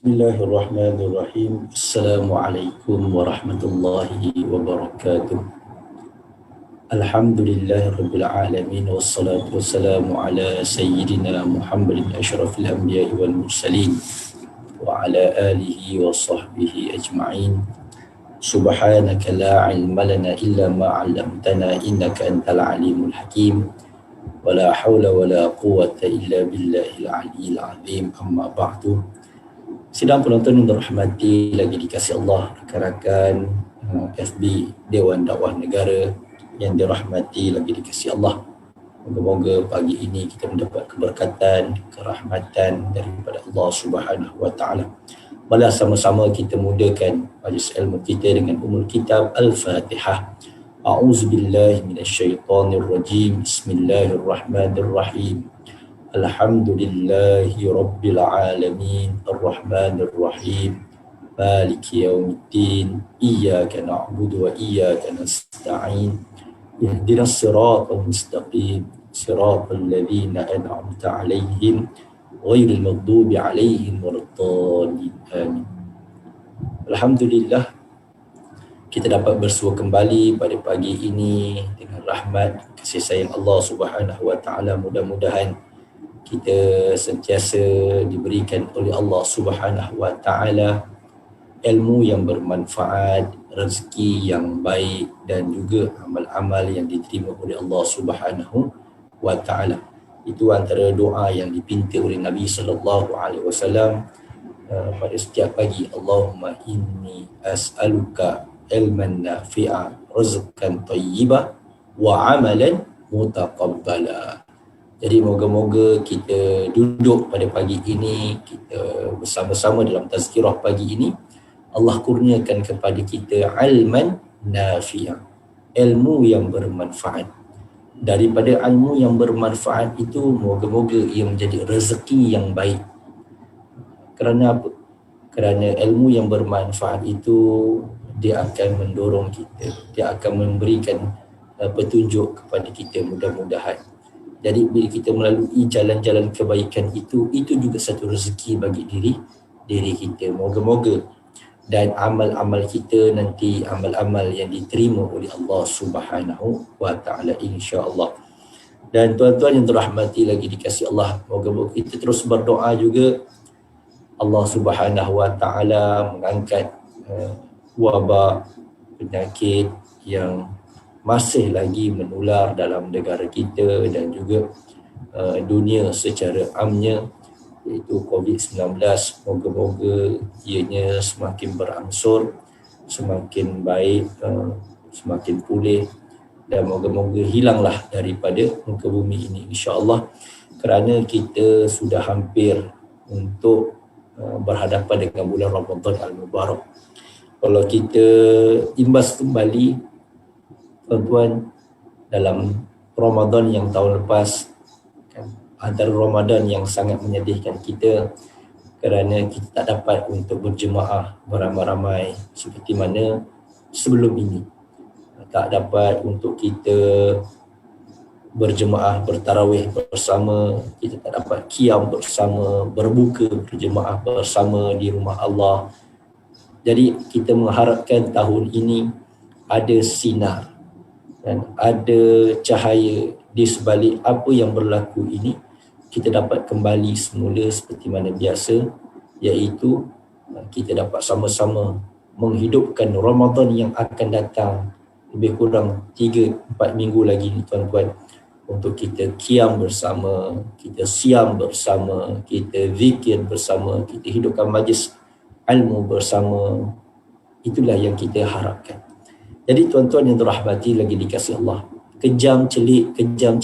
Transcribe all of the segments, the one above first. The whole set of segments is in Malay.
Bismillahirrahmanirrahim. Assalamualaikum warahmatullahi wabarakatuh. Alhamdulillahirabbil alamin wassalatu wassalamu ala sayyidina Muhammadin asyrafil anbiya'i wal mursalin wa ala alihi wa sahbihi ajma'in. Subhanaka la ilma lana illa ma 'allamtana innaka antal alimul hakim. Wala haula wala quwwata illa billahil aliyyil azim. Amma ba'du. Sidang penonton yang dirahmati lagi dikasihi Allah, rakan-rakan FB Dewan Dakwah Negara yang dirahmati lagi dikasihi Allah. Moga-moga pagi ini kita mendapat keberkatan, kerahmatan daripada Allah Subhanahu wa taala. Mari sama-sama kita mudahkan majlis ilmu kita dengan umul kitab Al-Fatihah. A'udzubillahi minasyaitonirrajim. Bismillahirrahmanirrahim. Alhamdulillahi Rabbil Alamin Ar-Rahmanir Rahim Maliki Yawmiddin Iyyaka na'budu wa iyyaka nasta'in Ihdinas siratal mustaqim Siratal ladzina an'amta 'alaihim ghairil maghdubi 'alaihim waladdallin. Amin. Alhamdulillah, kita dapat bersua kembali pada pagi ini dengan rahmat kasih sayang Allah Subhanahu wa taala. Mudah-mudahan kita sentiasa diberikan oleh Allah Subhanahu wa taala ilmu yang bermanfaat, rezeki yang baik dan juga amal-amal yang diterima oleh Allah Subhanahu wa taala. Itu antara doa yang dipinta oleh Nabi sallallahu alaihi wasallam pada setiap pagi. Allahumma inni as'aluka ilman nafi'a, rizqan thayyibah wa amalan mutaqabbala. Jadi moga-moga kita duduk pada pagi ini, kita bersama-sama dalam tazkirah pagi ini, Allah kurniakan kepada kita ilman nafi'ah, ilmu yang bermanfaat. Daripada ilmu yang bermanfaat itu, moga-moga ia menjadi rezeki yang baik. Kerana apa? Kerana ilmu yang bermanfaat itu, dia akan mendorong kita, dia akan memberikan petunjuk kepada kita mudah-mudahan. Jadi bila kita melalui jalan-jalan kebaikan itu juga satu rezeki bagi diri kita. Moga-moga dan amal-amal kita nanti amal-amal yang diterima oleh Allah Subhanahu wa taala, insya-Allah. Dan tuan-tuan yang dirahmati lagi dikasihi Allah, moga-moga kita terus berdoa juga Allah Subhanahu wa taala mengangkat wabak penyakit yang masih lagi menular dalam negara kita dan juga dunia secara amnya, iaitu COVID-19. Moga-moga ianya semakin berangsur, semakin baik, semakin pulih dan moga-moga hilanglah daripada muka bumi ini, insya-Allah. Kerana kita sudah hampir untuk berhadapan dengan bulan Ramadan Al-Mubarak. Kalau kita imbas kembali tuan-tuan, dalam Ramadan yang tahun lepas, antara Ramadan yang sangat menyedihkan kita kerana kita tak dapat untuk berjemaah beramai-ramai seperti mana sebelum ini. Tak dapat untuk kita berjemaah bertarawih bersama, kita tak dapat qiyam bersama, berbuka berjemaah bersama di rumah Allah. Jadi kita mengharapkan tahun ini ada sinar dan ada cahaya di sebalik apa yang berlaku ini, kita dapat kembali semula seperti mana biasa, iaitu kita dapat sama-sama menghidupkan Ramadan yang akan datang. Lebih kurang 3-4 minggu lagi ni tuan-tuan, untuk kita qiyam bersama, kita siam bersama, kita zikir bersama, kita hidupkan majlis ilmu bersama. Itulah yang kita harapkan. Jadi tuan-tuan yang dirahmati lagi dikasih Allah, kejam celik, kita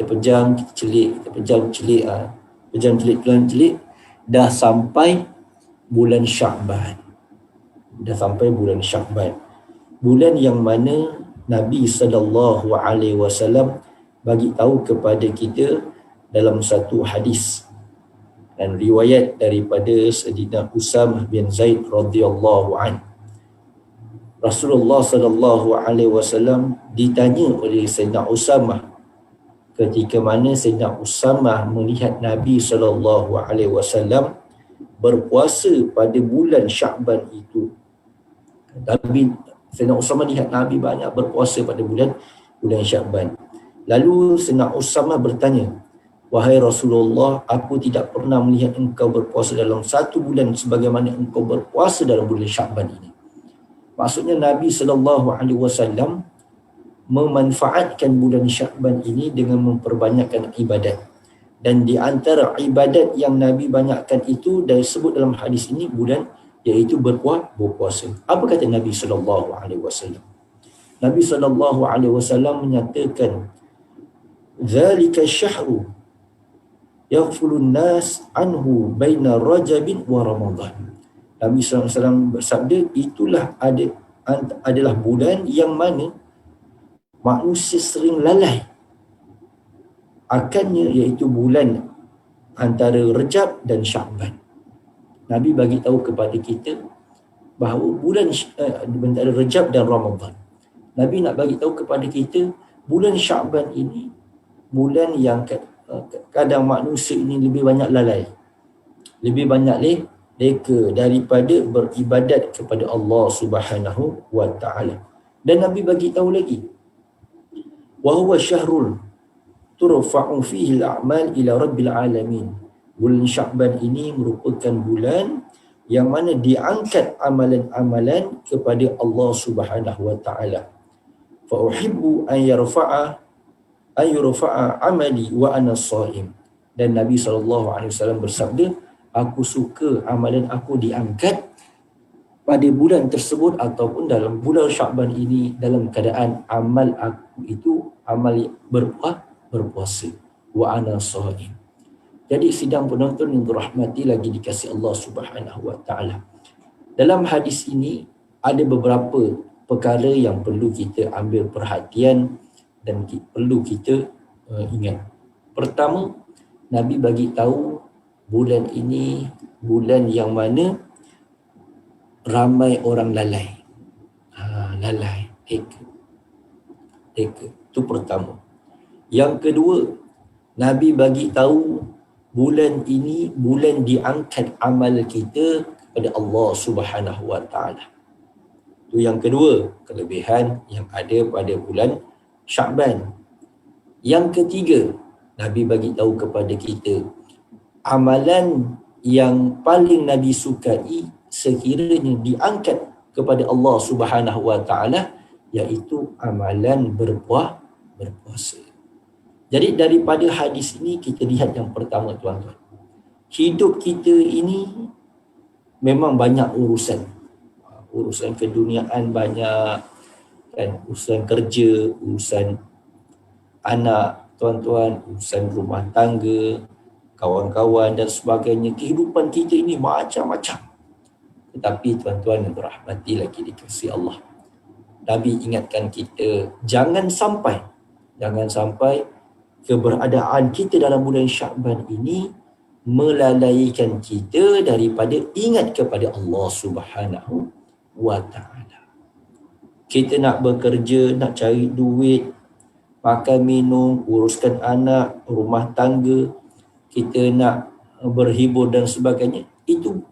pejam, kita celik, kita pejam celik, pejam celik, dah sampai bulan Sya'ban. Bulan yang mana Nabi SAW bagi tahu kepada kita dalam satu hadis dan riwayat daripada Sayyidina Usamah bin Zaid radhiyallahu an. Rasulullah SAW ditanya oleh Sayyidina Usamah ketika mana Sayyidina Usamah melihat Nabi SAW berpuasa pada bulan Sya'ban itu. Sayyidina Usamah lihat Nabi banyak berpuasa pada bulan Sya'ban. Lalu Sayyidina Usamah bertanya, "Wahai Rasulullah, aku tidak pernah melihat engkau berpuasa dalam satu bulan sebagaimana engkau berpuasa dalam bulan Sya'ban ini." Maksudnya Nabi SAW memanfaatkan bulan Sya'ban ini dengan memperbanyakkan ibadat. Dan di antara ibadat yang Nabi banyakkan itu disebut dalam hadis ini bulan, iaitu berpuasa. Apa kata Nabi SAW? Nabi SAW menyatakan, "Dzalika syahru yaghfulun nas anhu baina Rajabin wa Ramadan." Nabi SAW bersabda, itulah adalah bulan yang mana manusia sering lalai akannya, iaitu bulan antara Rejab dan Sya'ban. Nabi bagi tahu kepada kita bahawa bulan antara Rejab dan Ramadan. Nabi nak bagi tahu kepada kita bulan Sya'ban ini bulan yang kadang manusia ini lebih banyak lalai, lebih banyak leka daripada beribadat kepada Allah Subhanahu wa taala. Dan Nabi bagi tahu lagi, wa huwa syahrul turfa'u fihi al-a'mal ila rabbil alamin. Bulan Sya'ban ini merupakan bulan yang mana diangkat amalan-amalan kepada Allah Subhanahu wa taala. Fa uhibbu an yurfa'a amali wa ana shaim. Dan Nabi SAW bersabda, aku suka amalan aku diangkat pada bulan tersebut ataupun dalam bulan Sya'ban ini dalam keadaan amal aku itu amal berpuasa. Wa ana shaim. Jadi sidang penonton yang dirahmati lagi dikasihi Allah Subhanahu wa taala. Dalam hadis ini ada beberapa perkara yang perlu kita ambil perhatian dan perlu kita ingat. Pertama, Nabi bagi tahu bulan ini bulan yang mana ramai orang lalai. Lalai, teka. Itu pertama. Yang kedua, Nabi bagi tahu bulan ini bulan diangkat amal kita kepada Allah Subhanahu wa taala. Itu yang kedua, kelebihan yang ada pada bulan Sya'ban. Yang ketiga, Nabi bagi tahu kepada kita amalan yang paling Nabi sukai sekiranya diangkat kepada Allah Subhanahu wa taala, iaitu amalan berpuasa. Jadi daripada hadis ini kita lihat yang pertama, tuan-tuan. Hidup kita ini memang banyak urusan. Urusan keduniaan banyak, kan? Urusan kerja, urusan anak, tuan-tuan, urusan rumah tangga, kawan-kawan dan sebagainya. Kehidupan kita ini macam-macam. Tetapi tuan-tuan yang dirahmati lagi dikasihi Allah, Nabi ingatkan kita jangan sampai keberadaan kita dalam bulan Sya'ban ini melalaikan kita daripada ingat kepada Allah Subhanahu wa ta'ala. Kita nak bekerja, nak cari duit, makan minum, uruskan anak, rumah tangga, kita nak berhibur dan sebagainya, itu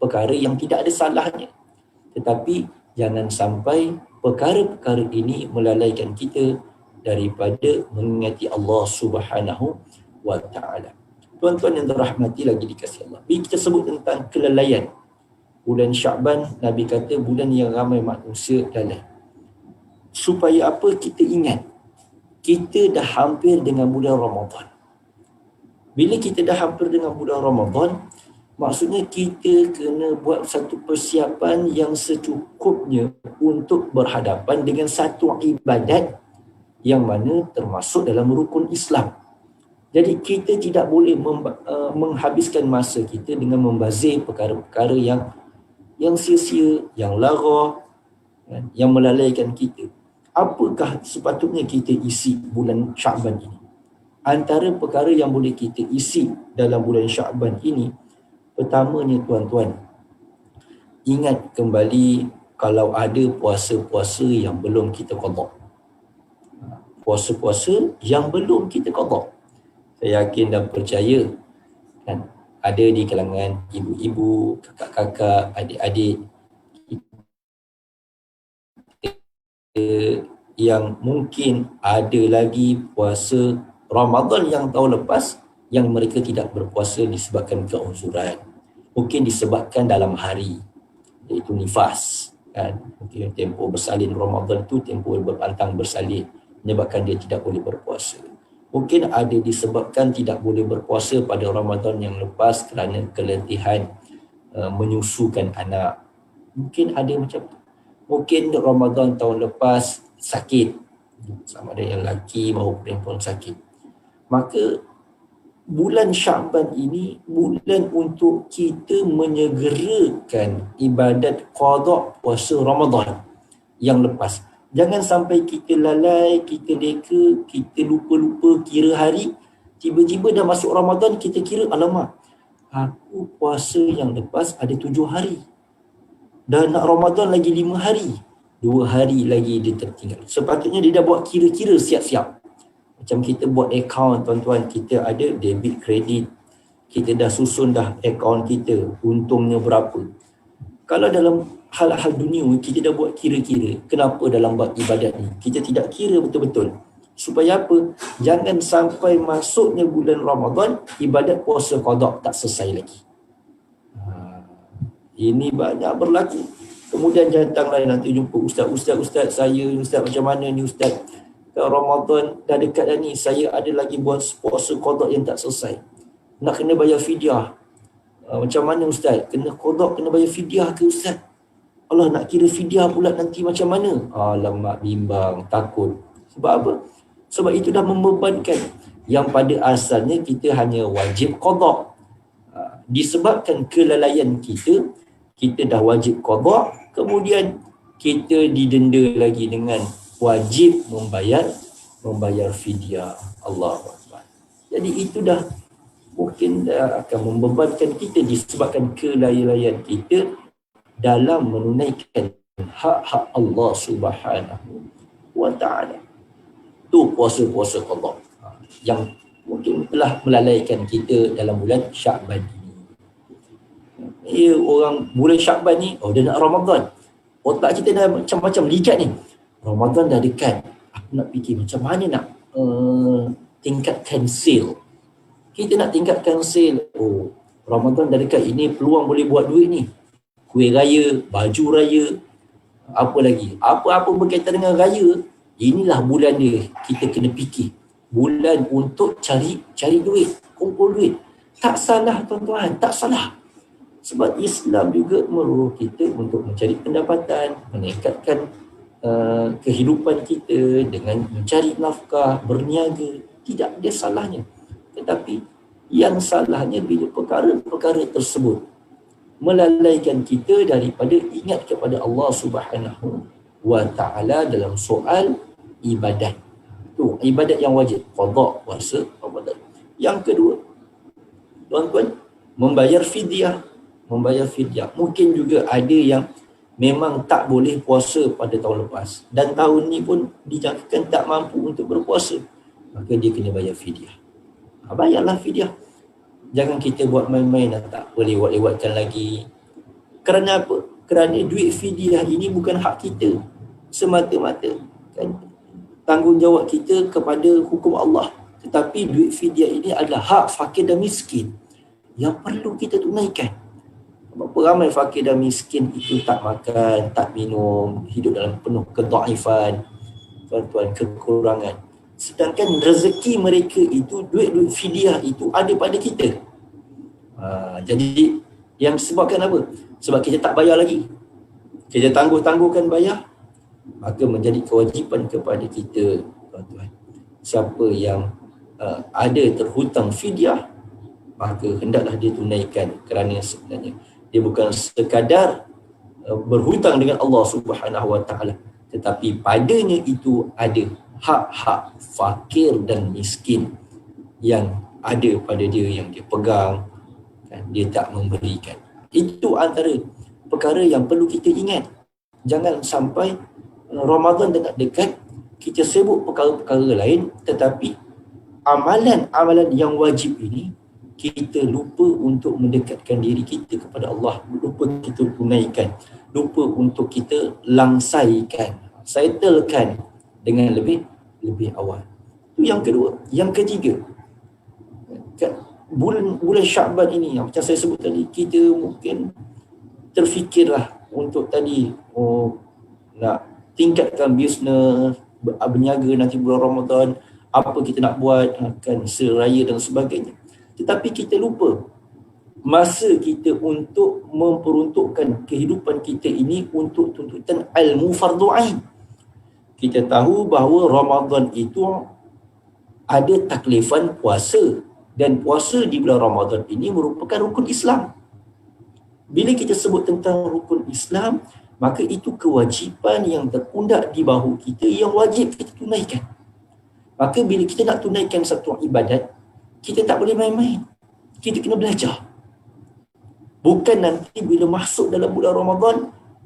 perkara yang tidak ada salahnya. Tetapi jangan sampai perkara-perkara ini melalaikan kita daripada mengingati Allah Subhanahu wa ta'ala. Tuan-tuan yang dirahmati lagi dikasihi Allah, bila kita sebut tentang kelalaian bulan Sya'ban, Nabi kata bulan yang ramai manusia lalai. Supaya apa? Kita ingat kita dah hampir dengan bulan Ramadan. Bila kita dah hampir dengan bulan Ramadan, Maksudnya kita kena buat satu persiapan yang secukupnya untuk berhadapan dengan satu ibadat yang mana termasuk dalam rukun Islam. Jadi kita tidak boleh menghabiskan masa kita dengan membazir perkara-perkara yang sia-sia, yang lara, yang melalaikan kita. Apakah sepatutnya kita isi bulan Syaban ini? Antara perkara yang boleh kita isi dalam bulan Syaban ini, pertamanya tuan-tuan, ingat kembali kalau ada puasa-puasa yang belum kita qada. Puasa-puasa yang belum kita qada. Saya yakin dan percaya kan, ada di kalangan ibu-ibu, kakak-kakak, adik-adik yang mungkin ada lagi puasa Ramadan yang tahun lepas yang mereka tidak berpuasa disebabkan keuzuran. Mungkin disebabkan dalam hari, iaitu nifas. Kan? Mungkin tempoh bersalin Ramadan tu tempoh berpantang bersalin, menyebabkan dia tidak boleh berpuasa. Mungkin ada disebabkan tidak boleh berpuasa pada Ramadan yang lepas kerana keletihan menyusukan anak. Mungkin ada macam tu. Mungkin Ramadan tahun lepas sakit, sama ada yang lelaki maupun perempuan sakit. Maka bulan Syaban ini bulan untuk kita menyegerakan ibadat qada puasa Ramadan yang lepas. Jangan sampai kita lalai, kita leka, kita lupa-lupa kira hari, tiba-tiba dah masuk Ramadan kita kira, alamak, aku puasa yang lepas ada 7 hari. Dan nak Ramadan lagi 5 hari. 2 hari lagi dia tertinggal. Sepatutnya dia dah buat kira-kira siap-siap. Macam kita buat akaun tuan-tuan, kita ada debit, kredit. Kita dah susun dah akaun kita, untungnya berapa. Kalau dalam hal-hal dunia kita dah buat kira-kira, kenapa dalam bab ibadat ni kita tidak kira betul-betul? Supaya apa? Jangan sampai masuknya bulan Ramadan, ibadat puasa qada tak selesai lagi. Ini banyak berlaku. Kemudian datanglah nanti jumpa ustaz saya, ustaz macam mana ni ustaz? Ramadan dah dekat dah ni, saya ada lagi buat puasa qada yang tak selesai. Nak kena bayar fidyah. Macam mana ustaz? Kena qada, kena bayar fidyah ke ustaz? Allah, nak kira fidyah pula nanti macam mana? Alamak, bimbang, takut. Sebab apa? Sebab itu dah membebankan. Yang pada asalnya kita hanya wajib qada. Disebabkan kelalaian kita, kita dah wajib qada, kemudian kita didenda lagi dengan wajib membayar fidyah. Allahu Akbar. Jadi itu dah mungkin dah akan membebankan kita disebabkan kelalaian kita dalam menunaikan hak-hak Allah Subhanahu wa taala. Tu puasa-puasa qada yang mungkin telah melalaikan kita dalam bulan Syaban ini. Ya, orang bulan Syaban ni, dia nak Ramadan. Otak kita dah macam-macam ligat ni. Ramadan dah dekat. Aku nak fikir macam mana nak tingkatkan sale. Kita nak tingkatkan sale. Ramadan dah dekat. Ini peluang boleh buat duit ni. Kuih raya, baju raya, apa lagi. Apa-apa berkaitan dengan raya, inilah bulan dia. Kita kena fikir. Bulan untuk cari duit, kumpul duit. Tak salah tuan-tuan, tak salah. Sebab Islam juga menyuruh kita untuk mencari pendapatan, meningkatkan kehidupan kita dengan mencari nafkah, berniaga. Tidak ada salahnya. Tetapi yang salahnya bila perkara-perkara tersebut melalaikan kita daripada ingat kepada Allah Subhanahu wa taala dalam soal ibadat. Tu ibadat yang wajib, qada puasa Ramadan. Yang kedua, tuan-tuan, membayar fidyah. Mungkin juga ada yang memang tak boleh puasa pada tahun lepas dan tahun ni pun dijangkakan tak mampu untuk berpuasa, maka dia kena bayar fidyah. Bayarlah fidyah. Jangan kita buat main-main dan tak boleh lewat-lewatkan lagi. Kerana apa? Kerana duit fidyah ini bukan hak kita semata-mata, kan? Tanggungjawab kita kepada hukum Allah. Tetapi duit fidyah ini adalah hak fakir dan miskin yang perlu kita tunaikan. Berapa ramai fakir dan miskin itu tak makan, tak minum, hidup dalam penuh kedaifan, tuan-tuan, kekurangan. Sedangkan rezeki mereka itu, duit fidyah itu ada pada kita. Jadi Yang sebabkan apa? Sebab kita tak bayar lagi. Kita tangguh-tangguhkan bayar, maka menjadi kewajipan kepada kita, tuan-tuan. Siapa yang ada terhutang fidyah, maka hendaklah dia tunaikan, kerana sebenarnya dia bukan sekadar berhutang dengan Allah Subhanahu Wa Taala, tetapi padanya itu ada hak-hak fakir dan miskin yang ada pada dia, yang dia pegang, kan, dia tak memberikan. Itu antara perkara yang perlu kita ingat. Jangan sampai Ramadan dekat-dekat kita sibuk perkara-perkara lain, tetapi amalan-amalan yang wajib ini kita lupa untuk mendekatkan diri kita kepada Allah, lupa kita tunaikan, lupa untuk kita langsaikan, settlekan dengan lebih awal. Itu yang kedua. Yang ketiga, bulan Sya'ban ini, yang macam saya sebut tadi, kita mungkin terfikirlah untuk tadi nak tingkatkan bisnes, berniaga nanti bulan Ramadan, apa kita nak buat, kan seraya dan sebagainya. Tetapi kita lupa masa kita untuk memperuntukkan kehidupan kita ini untuk tuntutan ilmu fardu ain. Kita tahu bahawa Ramadan itu ada taklifan puasa, dan puasa di bulan Ramadan ini merupakan rukun Islam. Bila kita sebut tentang rukun Islam, maka itu kewajipan yang terpundak di bahu kita yang wajib kita tunaikan. Maka bila kita nak tunaikan satu ibadat, kita tak boleh main-main. Kita kena belajar. Bukan nanti bila masuk dalam bulan Ramadan,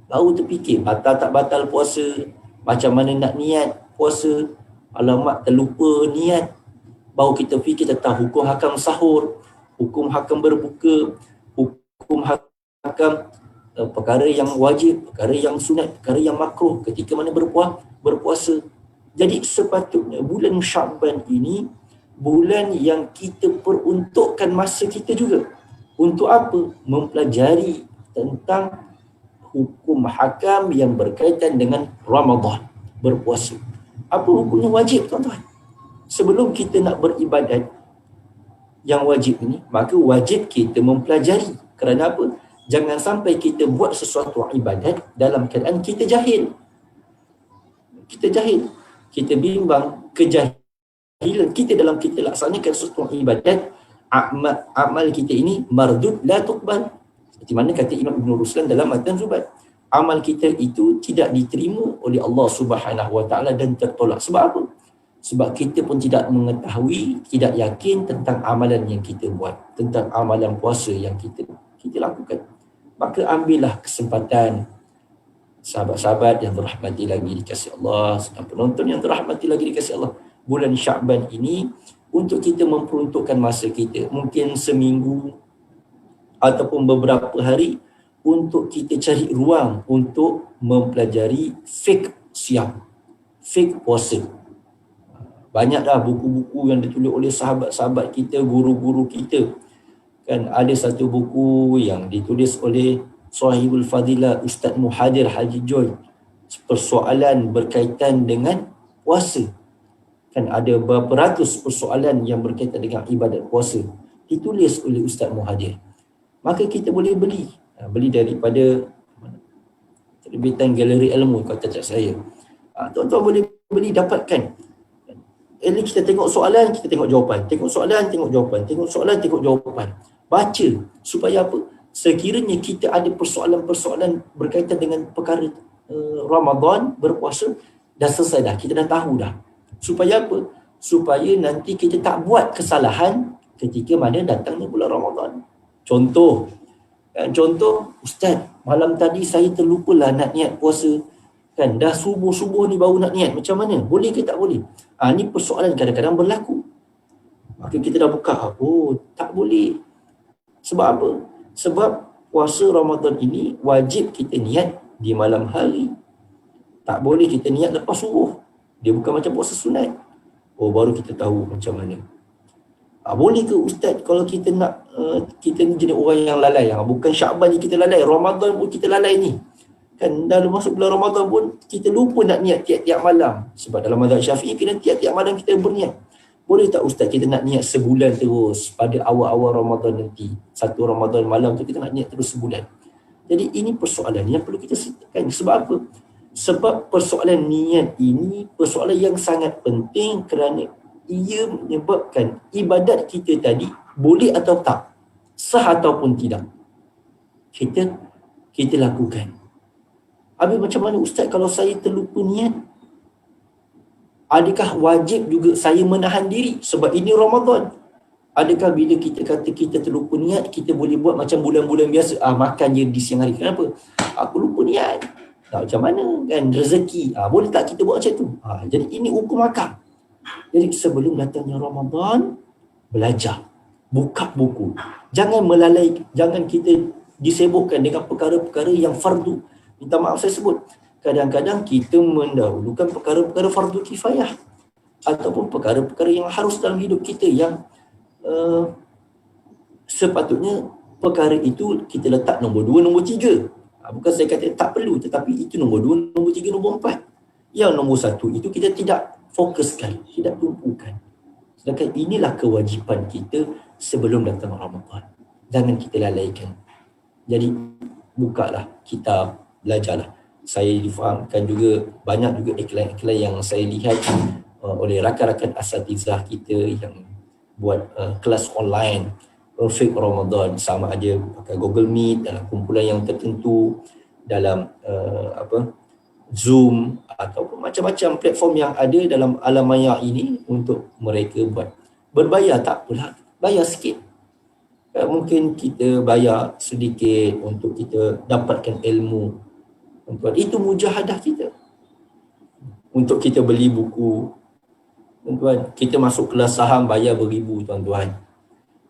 baru terfikir batal tak batal puasa, macam mana nak niat puasa, alamak terlupa niat. Baru kita fikir tentang hukum hakam sahur, hukum hakam berbuka, hukum hakam perkara yang wajib, perkara yang sunat, perkara yang makruh ketika mana berpuasa. Jadi sepatutnya bulan Sya'ban ini bulan yang kita peruntukkan masa kita juga. Untuk apa? Mempelajari tentang hukum hakam yang berkaitan dengan Ramadan, berpuasa. Apa hukumnya wajib, tuan-tuan? Sebelum kita nak beribadat yang wajib ini, maka wajib kita mempelajari. Kerana apa? Jangan sampai kita buat sesuatu ibadat dalam keadaan kita jahil. Kita jahil. Kita bimbang, kejahilan kita dalam kita laksanakan sesuatu ibadat, amal kita ini mardud la tuqbal. Seperti mana kata Imam Ibn Ruslan dalam Matan Zubat. Amal kita itu tidak diterima oleh Allah Subhanahu Wa Taala dan tertolak. Sebab apa? Sebab kita pun tidak mengetahui, tidak yakin tentang amalan yang kita buat, tentang amalan puasa yang kita lakukan. Maka ambillah kesempatan, sahabat-sahabat yang dirahmati lagi dikasihi Allah, dan penonton yang dirahmati lagi dikasihi Allah, bulan Sya'ban ini untuk kita memperuntukkan masa kita, mungkin seminggu ataupun beberapa hari, untuk kita cari ruang untuk mempelajari fiqh siam, fiqh puasa. Banyak dah buku-buku yang ditulis oleh sahabat-sahabat kita, guru-guru kita. Kan ada satu buku yang ditulis oleh Sahibul Fadilah Ustaz Muhadir Haji Joy, persoalan berkaitan dengan puasa. Kan ada berapa ratus persoalan yang berkaitan dengan ibadat puasa, ditulis oleh Ustaz Muhadir. Maka kita boleh beli daripada terbitan Galeri Ilmu, kata cak saya. Tuan-tuan boleh beli, dapatkan. Kita tengok soalan, kita tengok jawapan. Tengok soalan, tengok jawapan. Tengok soalan, tengok jawapan. Baca. Supaya apa? Sekiranya kita ada persoalan-persoalan berkaitan dengan perkara Ramadan, berpuasa, dah selesai dah. Kita dah tahu dah. Supaya apa? Supaya nanti kita tak buat kesalahan ketika mana datangnya bulan Ramadan. Contoh, Ustaz, malam tadi saya terlupalah nak niat puasa. Kan dah subuh-subuh ni baru nak niat, macam mana? Boleh ke tak boleh? Ni persoalan kadang-kadang berlaku. Maka kita dah buka, tak boleh. Sebab apa? Sebab puasa Ramadan ini wajib kita niat di malam hari. Tak boleh kita niat lepas subuh. Dia bukan macam puasa sunat. Baru kita tahu macam mana. Boleh ke Ustaz kalau kita nak, kita ni jenis orang yang lalai. Bukan Sya'ban je kita lalai, Ramadan pun kita lalai ni. Kan dah masuk bulan Ramadan pun kita lupa nak niat tiap-tiap malam. Sebab dalam mazhab Syafi'i kena tiap-tiap malam kita berniat. Boleh tak Ustaz kita nak niat sebulan terus pada awal-awal Ramadan nanti, satu Ramadan malam tu kita nak niat terus sebulan. Jadi ini persoalan yang perlu kita sertakan. Sebab apa? Sebab persoalan niat ini persoalan yang sangat penting kerana ia menyebabkan ibadat kita tadi boleh atau tak, sah ataupun tidak, kita lakukan. Habis macam mana Ustaz kalau saya terlupa niat? Adakah wajib juga saya menahan diri sebab ini Ramadan? Adakah bila kita kata kita terlupa niat, kita boleh buat macam bulan-bulan biasa, makan je di siang hari? Kenapa? Aku lupa niat. Macam mana kan rezeki? Boleh tak kita buat macam tu? Jadi ini hukum akal. Jadi sebelum datangnya Ramadan, belajar, buka buku. Jangan melalai, jangan kita disibukkan dengan perkara-perkara yang fardu. Minta maaf saya sebut, kadang-kadang kita mendahulukan perkara-perkara fardu kifayah ataupun perkara-perkara yang harus dalam hidup kita yang sepatutnya perkara itu kita letak nombor 2, nombor 3. Bukan saya kata tak perlu, tetapi itu nombor 2, nombor 3, nombor 4. Yang nombor 1 itu kita tidak fokuskan, tidak tumpukan. Sedangkan inilah kewajipan kita sebelum datang Ramadan. Jangan kita lalaikan. Jadi bukalah kitab, belajarlah. Saya difahamkan juga banyak juga iklan-iklan yang saya lihat oleh rakan-rakan asatizah kita yang buat kelas online Perfect Ramadan, sama ada pakai Google Meet dalam kumpulan yang tertentu, dalam Zoom ataupun macam-macam platform yang ada dalam alam maya ini untuk mereka buat. Berbayar tak pula, bayar sikit. Mungkin kita bayar sedikit untuk kita dapatkan ilmu. Tuan-tuan, itu mujahadah kita. Untuk kita beli buku, tuan-tuan, kita masuk kelas saham bayar beribu, tuan-tuan.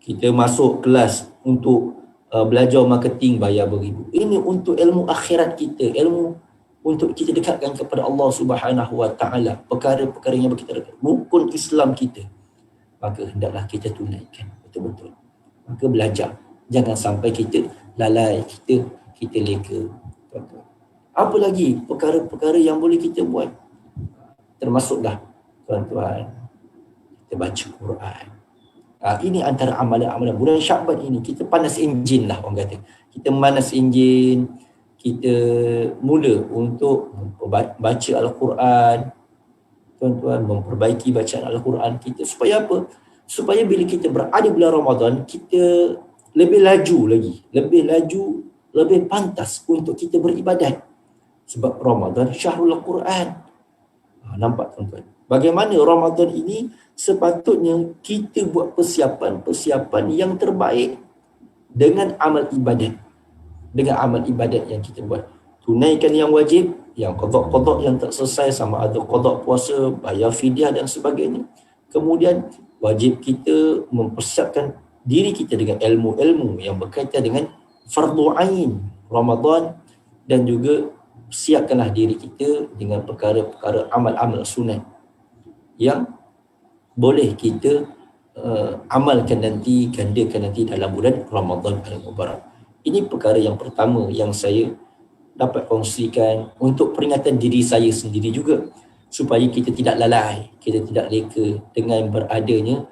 Kita masuk kelas untuk belajar marketing bayar beribu. Ini untuk ilmu akhirat kita, ilmu untuk kita dekatkan kepada Allah Subhanahu Wa Taala, perkara-perkara yang kita dekat, rukun Islam kita. Maka hendaklah kita tunaikan betul-betul. Maka belajar, jangan sampai kita lalai, kita leka, tuan-tuan. Apa lagi perkara-perkara yang boleh kita buat? Termasuklah, tuan-tuan, kita baca Quran. Ini antara amalan-amalan bulan Syakban ini. Kita panas enjin lah orang kata. Kita manas enjin, kita mula untuk baca Al-Quran, tuan-tuan, memperbaiki bacaan Al-Quran kita. Supaya apa? Supaya bila kita berada bulan Ramadan, kita lebih laju lagi, lebih pantas untuk kita beribadat. Sebab Ramadan Syahrul Quran. Nampak, tuan-tuan? Bagaimana Ramadan ini sepatutnya kita buat persiapan yang terbaik dengan amal ibadat. Dengan amal ibadat yang kita buat. Tunaikan yang wajib, yang qada-qada yang tak selesai, sama ada qada puasa, bayar fidyah dan sebagainya. Kemudian wajib kita mempersiapkan diri kita dengan ilmu-ilmu yang berkaitan dengan fardu ain Ramadan, dan juga siapkanlah diri kita dengan perkara-perkara amal-amal sunat yang boleh kita amalkan nanti, gandakan nanti dalam bulan Ramadan Al-Mubarak. Ini perkara yang pertama yang saya dapat kongsikan untuk peringatan diri saya sendiri juga, supaya kita tidak lalai, kita tidak leka dengan beradanya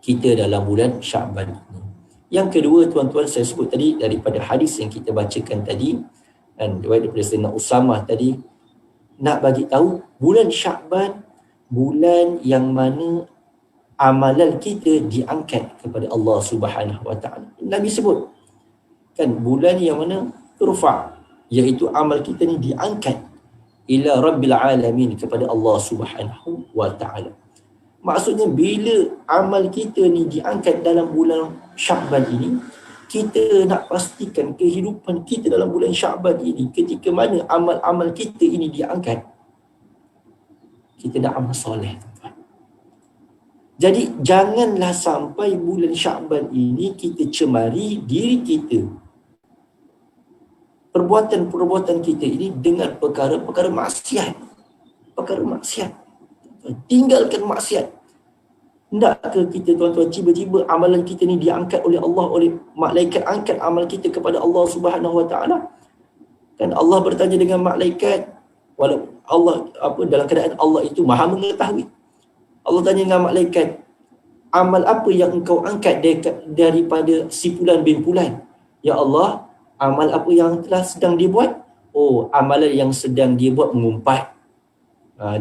kita dalam bulan Syakban ini. Yang kedua, tuan-tuan, saya sebut tadi daripada hadis yang kita bacakan tadi, dan riwayat daripada Sayyidina Usamah tadi, nak bagi tahu bulan Syakban, bulan yang mana amalan kita diangkat kepada Allah Subhanahu Wa Taala. Nabi sebut kan bulan yang mana turfa, iaitu amal kita ni diangkat ila Rabbil Alamin, kepada Allah Subhanahu Wa Taala. Maksudnya bila amal kita ni diangkat dalam bulan Syakban ini, kita nak pastikan kehidupan kita dalam bulan Syakban ini, ketika mana amal-amal kita ini diangkat, kita dah amal soleh, tuan-tuan. Jadi janganlah sampai bulan Syakban ini kita cemari diri kita, perbuatan-perbuatan kita ini dengan perkara-perkara maksiat. Perkara maksiat. Tinggalkan maksiat. Hendakkah kita, tuan-tuan, tiba-tiba amalan kita ni diangkat oleh Allah, oleh malaikat angkat amal kita kepada Allah Subhanahu Wa Taala? Kan Allah bertanya dengan malaikat, walau Allah dalam keadaan Allah itu Maha mengetahui. Allah tanya dengan malaikat, amal apa yang engkau angkat daripada si Fulan bin Fulan? Ya Allah, amal apa yang telah sedang dia buat? Oh, amalan yang sedang dia buat mengumpat.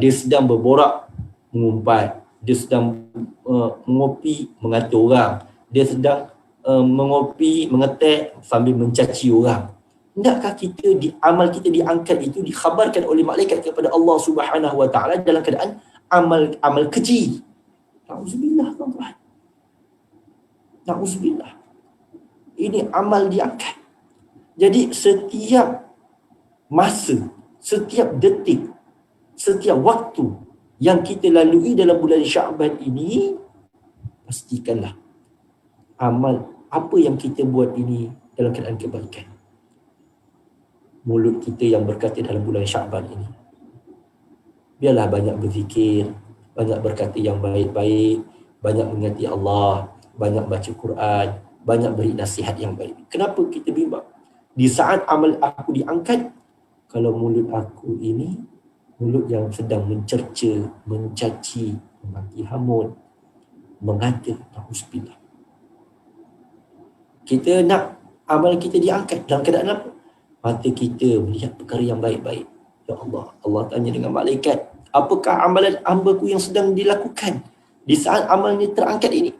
Dia sedang berborak, mengumpat. Dia sedang mengopi, mengatur orang. Dia sedang mengopi, mengetek sambil mencaci orang. Hendakkah amal kita diangkat itu dikhabarkan oleh malaikat kepada Allah Subhanahu Wa Taala dalam keadaan amal keji? Na'udzubillah, tuan-tuan. Na'udzubillah. Ini amal diangkat. Jadi setiap masa, setiap detik, setiap waktu yang kita lalui dalam bulan Sya'ban ini, pastikanlah amal apa yang kita buat ini dalam keadaan kebaikan. Mulut kita yang berkata dalam bulan Sya'ban ini, biarlah banyak berzikir, banyak berkata yang baik-baik, banyak mengingati Allah, banyak baca Quran, banyak beri nasihat yang baik. Kenapa kita bimbang? Di saat amal aku diangkat, kalau mulut aku ini mulut yang sedang mencerca, mencaci, memaki hamun, mengata, na'udzubillah. Kita nak amal kita diangkat dalam keadaan apa? Mata kita melihat perkara yang baik-baik. Ya Allah, Allah tanya dengan malaikat, apakah amalan hamba-Ku yang sedang dilakukan di saat amalnya terangkat ini?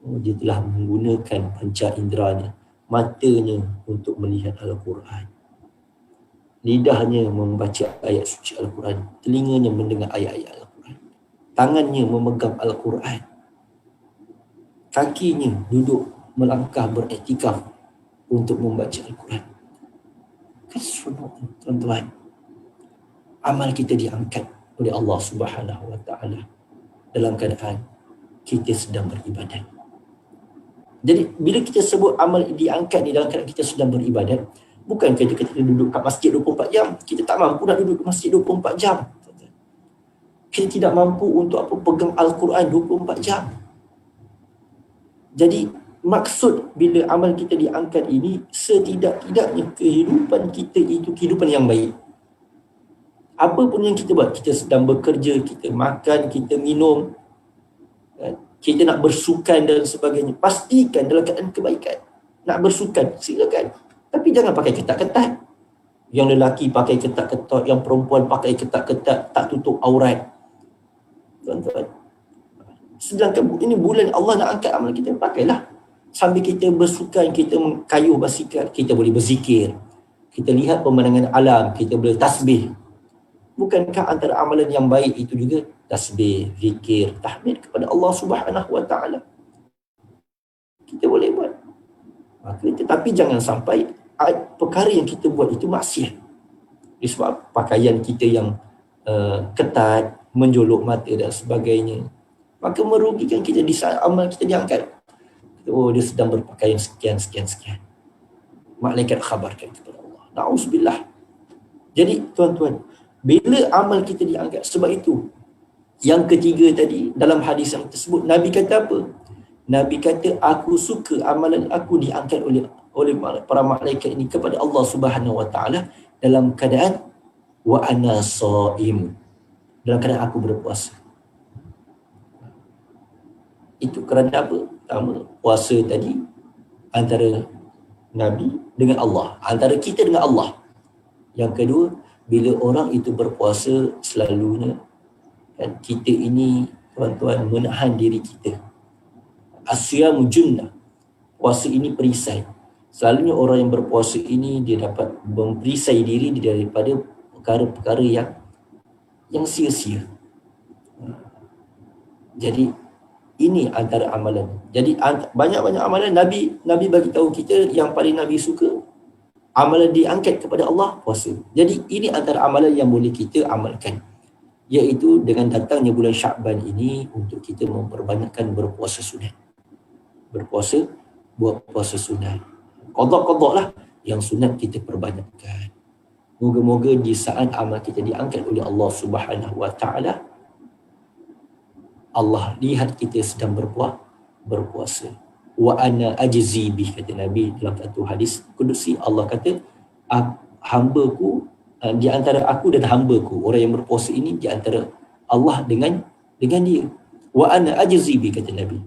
Oh, dia telah menggunakan panca inderanya, matanya untuk melihat Al-Quran, lidahnya membaca ayat suci Al-Quran, telinganya mendengar ayat-ayat Al-Quran, tangannya memegang Al-Quran, kakinya duduk melangkah beriktikaf untuk membaca Al-Quran. Tuan-tuan, amal kita diangkat oleh Allah Subhanahu Wa Taala dalam keadaan kita sedang beribadat. Jadi bila kita sebut amal diangkat ni dalam keadaan kita sedang beribadat, bukan kita duduk kat masjid 24 jam. Kita tak mampu nak duduk kat masjid 24 jam. Kita tidak mampu untuk pegang Al-Quran 24 jam. Jadi maksud bila amal kita diangkat ini, setidak-tidaknya kehidupan kita itu kehidupan yang baik. Apa pun yang kita buat, kita sedang bekerja, kita makan, kita minum, kita nak bersukan dan sebagainya, pastikan dalam keadaan kebaikan. Nak bersukan, silakan. Tapi jangan pakai ketat-ketat. Yang lelaki pakai ketat-ketat, yang perempuan pakai ketat-ketat, tak tutup aurat. Tuan-tuan, sedangkan ini bulan Allah nak angkat amal kita, pakailah. Sambil kita bersukan, kita mengayuh basikal, kita boleh berzikir. Kita lihat pemandangan alam, kita boleh tasbih. Bukankah antara amalan yang baik itu juga tasbih, zikir, tahmid kepada Allah Subhanahu Wa Taala? Kita boleh buat. Tetapi jangan sampai perkara yang kita buat itu maksiat. Sebab pakaian kita yang ketat, menjolok mata dan sebagainya, maka merugikan kita di saat amal kita diangkat. Oh, dia sedang berpakaian sekian. Malaikat khabarkan kepada Allah. Na'udzubillah. Jadi tuan-tuan, bila amal kita diangkat, sebab itu yang ketiga tadi dalam hadis yang tersebut, Nabi kata apa? Nabi kata, aku suka amalan aku diangkat oleh para malaikat ini kepada Allah Subhanahu Wa Taala dalam keadaan wa ana shaim, dalam keadaan aku berpuasa. Itu kerana apa? Pertama, puasa tadi antara Nabi dengan Allah, antara kita dengan Allah. Yang kedua, bila orang itu berpuasa, selalunya kan, kita ini tuan-tuan menahan diri kita. Asyamu junnah, puasa ini perisai. Selalunya orang yang berpuasa ini dia dapat memperisai diri daripada perkara-perkara yang sia-sia. Jadi ini antara amalan. Jadi banyak-banyak amalan Nabi bagi tahu kita yang paling Nabi suka amalan diangkat kepada Allah, puasa. Jadi ini antara amalan yang boleh kita amalkan, iaitu dengan datangnya bulan Sya'ban ini untuk kita memperbanyakkan berpuasa sunat. Buat puasa sunat. Qadha lah yang sunat kita perbanyakkan. Moga-moga di saat amal kita diangkat oleh Allah Subhanahu Wa Taala, Allah lihat kita sedang berpuasa. Wa ana ajzi bih, kata Nabi dalam satu hadis kudusi. Allah kata, hamba-Ku, di antara aku dan hamba-Ku, orang yang berpuasa ini di antara Allah dengan dia. wa ana ajzi bi, kata Nabi.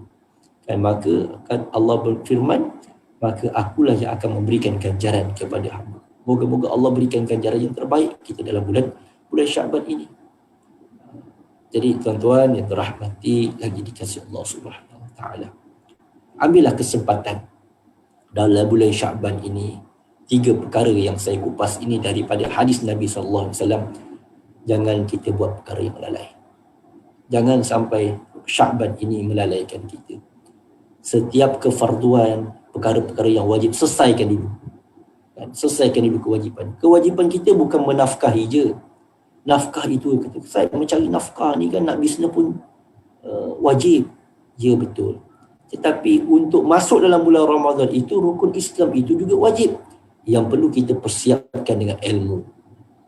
Kan maka kan Allah berfirman, maka akulah yang akan memberikan ganjaran kepada hamba. Moga-moga Allah berikan ganjaran yang terbaik kita dalam bulan Syaban ini. Jadi tuan-tuan yang dirahmati lagi dikasihi Allah Subhanahu Wa Taala, ambillah kesempatan dalam bulan Syaban ini. 3 perkara yang saya kupas ini daripada hadis Nabi sallallahu alaihi wasallam. Jangan kita buat perkara yang lalai. Jangan sampai Syaban ini melalaikan kita. Setiap kefarduan, perkara-perkara yang wajib, selesaikan dulu. Selesaikan dulu kewajipan. Kewajipan kita bukan menafkahi je. Nafkah itu, kata saya mencari nafkah ni kan, nak bisnes pun wajib. Ya, betul. Tetapi untuk masuk dalam bulan Ramadan itu, rukun Islam itu juga wajib. Yang perlu kita persiapkan dengan ilmu.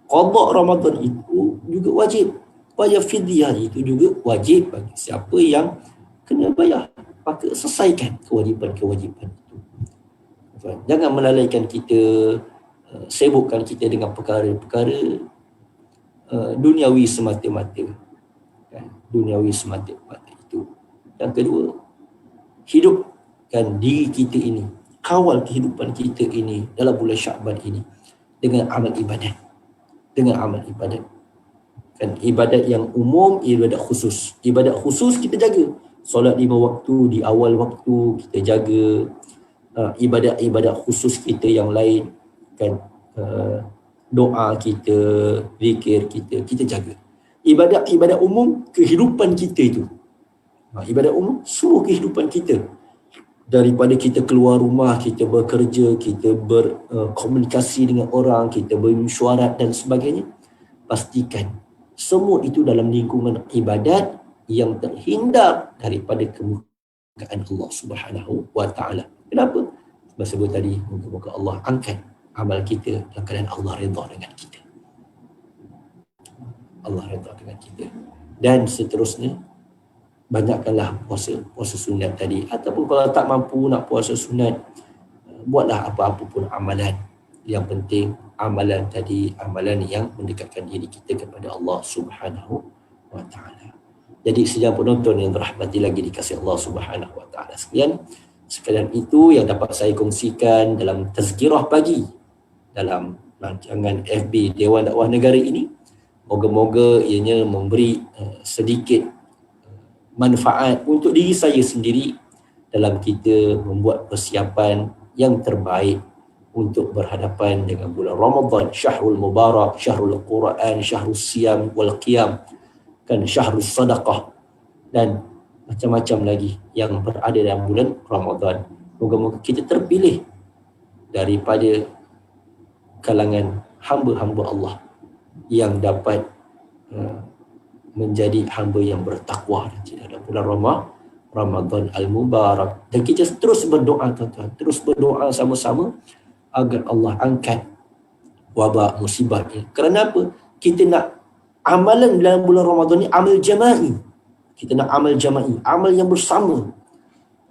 Qada Ramadan itu juga wajib. Bayar fidyah itu juga wajib bagi siapa yang kena bayar. Maka selesaikan kewajipan-kewajipan itu. Jangan melalaikan kita, sibukkan kita dengan perkara-perkara duniawi semata-mata. Duniawi semata-mata itu. Yang kedua, hidupkan diri kita ini, kawal kehidupan kita ini dalam bulan Syaban ini dengan amal ibadat. Dengan amal ibadat. Kan ibadat yang umum, ibadat khusus. Ibadat khusus kita jaga. Solat 5 waktu di awal waktu kita jaga. Ibadat-ibadat khusus kita yang lain, kan, doa kita, zikir kita jaga. Ibadat-ibadat umum, kehidupan kita itu. Ibadat umum, semua kehidupan kita. Daripada kita keluar rumah, kita bekerja, kita berkomunikasi dengan orang, kita bermesyuarat dan sebagainya. Pastikan semua itu dalam lingkungan ibadat yang terhindar daripada kemurkaan Allah Subhanahu Wa Taala. Kenapa? Sebab tadi, moga-moga Allah angkat amal kita dalam keadaan Allah redha dengan kita. Allah redha dengan kita. Dan seterusnya, banyakkanlah puasa sunat tadi. Ataupun kalau tak mampu nak puasa sunat, buatlah apa-apa pun amalan. Yang penting amalan tadi, amalan yang mendekatkan diri kita kepada Allah Subhanahu Wa Taala. Jadi sejak penonton yang dirahmati lagi dikasihi Allah Subhanahu Wa Taala sekalian, sekalian itu yang dapat saya kongsikan dalam tazkirah pagi dalam rancangan FB Dewan Dakwah Negara ini. Moga-moga ianya memberi sedikit manfaat untuk diri saya sendiri dalam kita membuat persiapan yang terbaik untuk berhadapan dengan bulan Ramadan, Syahrul Mubarak, Syahrul Quran, Syahrul Siyam wal Qiyam, kan, Syahrul Sadaqah dan macam-macam lagi yang berada dalam bulan Ramadan. Moga-moga kita terpilih daripada kalangan hamba-hamba Allah yang dapat menjadi hamba yang bertakwa dalam bulan Ramadan Al-Mubarak. Dan kita terus berdoa, tuan-tuan, terus berdoa sama-sama agar Allah angkat wabak musibah ini. Kerana apa? Kita nak amalan dalam bulan Ramadan ni amal jama'i. Kita nak amal jama'i, amal yang bersama.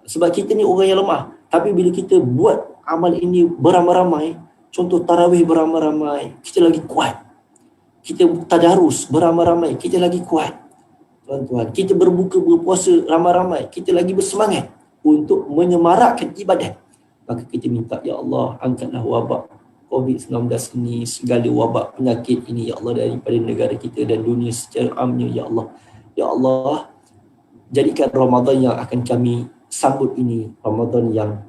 Sebab kita ni orang yang lemah. Tapi bila kita buat amal ini beramai-ramai, contoh tarawih beramai-ramai, kita lagi kuat. Kita tadarus beramai-ramai, kita lagi kuat. Tuan-tuan, kita berpuasa ramai-ramai, kita lagi bersemangat untuk menyemarakkan ibadat. Maka kita minta, ya Allah, angkatlah wabak COVID-19 ini, segala wabak penyakit ini, ya Allah, daripada negara kita dan dunia secara amnya, ya Allah. Ya Allah, jadikan Ramadan yang akan kami sambut ini Ramadan yang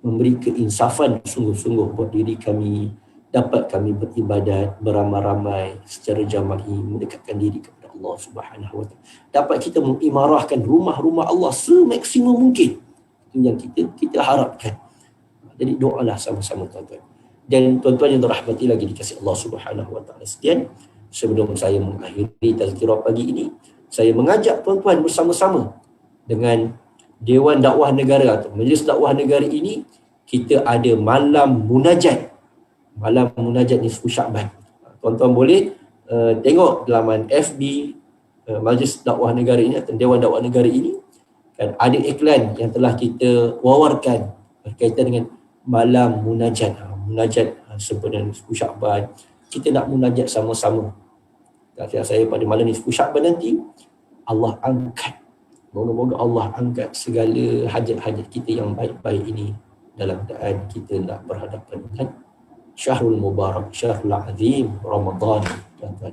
memberi keinsafan sungguh-sungguh buat diri kami, dapat kami beribadat beramai-ramai secara jama'i, mendekatkan diri kepada Allah Subhanahu Wa Taala. Dapat kita mengimarahkan rumah-rumah Allah semaksimum mungkin. Itu yang kita harapkan. Jadi doalah sama-sama, tuan-tuan. Dan tuan-tuan yang dirahmati lagi dikasihi Allah Subhanahu Wa Taala sekalian, sebelum saya mengakhiri tazkirah pagi ini, saya mengajak tuan-tuan bersama-sama dengan Dewan Dakwah Negara atau Majlis Dakwah Negara ini, kita ada malam munajat. Malam munajat nisfu Syaban. Tuan-tuan boleh tengok laman FB Majlis Dakwah Negara ini atau Dewan Dakwah Negara ini, kan, ada iklan yang telah kita wawarkan berkaitan dengan malam munajat. Munajat sempena nisfu Syaban. Kita nak munajat sama-sama. Kata saya pada malam nisfu Syaban nanti, Allah angkat Moga-moga Allah angkat segala hajat-hajat kita yang baik-baik ini dalam keadaan kita nak berhadapan dengan Syahrul Mubarak, Syahrul Azim, Ramadan, tuan-tuan.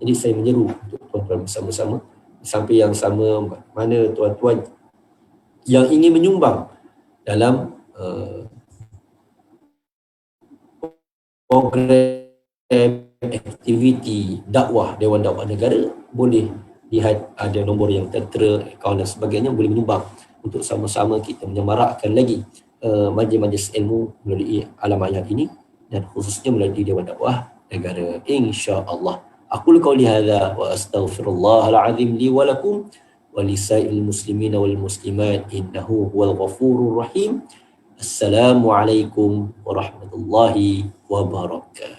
Jadi saya menyeru untuk tuan-tuan bersama-sama, sampai yang sama, mana tuan-tuan yang ingin menyumbang dalam program aktiviti dakwah Dewan Dakwah Negara, boleh lihat ada nombor yang tertera, akaun dan sebagainya, boleh menyumbang untuk sama-sama kita menyemarakkan lagi majlis-majlis ilmu melalui alamat yang ini dan khususnya melalui Dewan Dakwah Negara, insya-Allah. Aqulu qauli hadza wa astaghfirullahal azim li wa lakum wa lisairil muslimin wal muslimat innahu huwal ghafurur rahim. Assalamualaikum warahmatullahi wabarakatuh.